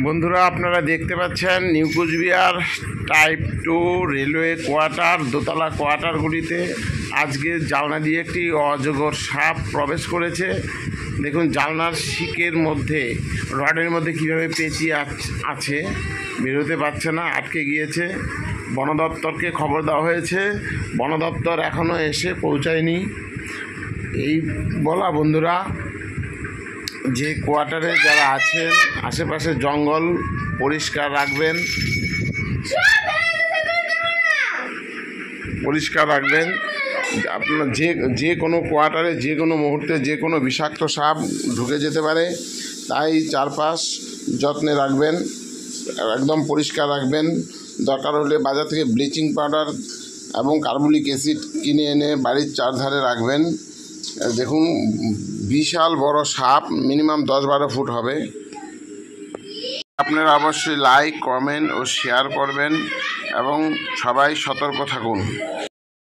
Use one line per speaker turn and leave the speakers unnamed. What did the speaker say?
বন্ধুরা, আপনারা দেখতে পাচ্ছেন new Cooch Behar type 2 railway quarter, দোতলা কোয়ার্টারগুলিতে আজকে জানলা দিয়ে একটি অজগর সাপ প্রবেশ করেছে। দেখুন জানলার শিকের মধ্যে, রডের মধ্যে কীভাবে পেঁচিয়ে আছে, বেরোতে পারছে না, আটকে গিয়েছে। বন দপ্তরকে খবর দেওয়া হয়েছে, বন দপ্তর এখনও এসে পৌঁছায়নি। এই বলা বন্ধুরা, যে কোয়ার্টারে যারা আছেন আশেপাশে জঙ্গল পরিষ্কার রাখবেন, আপনার যে কোনো কোয়ার্টারে যে কোনো মুহূর্তে যে কোনো বিষাক্ত সাপ ঢুকে যেতে পারে, তাই চারপাশ যত্নে রাখবেন, একদম পরিষ্কার রাখবেন। দরকার হলে বাজার থেকে ব্লিচিং পাউডার এবং কার্বলিক অ্যাসিড কিনে এনে বাড়ির চারধারে রাখবেন। দেখুন বিশাল বড় সাপ, মিনিমাম 10-12 ফুট হবে। আপনারা অবশ্যই লাইক, কমেন্ট ও শেয়ার করবেন এবং সবাই সতর্ক থাকুন।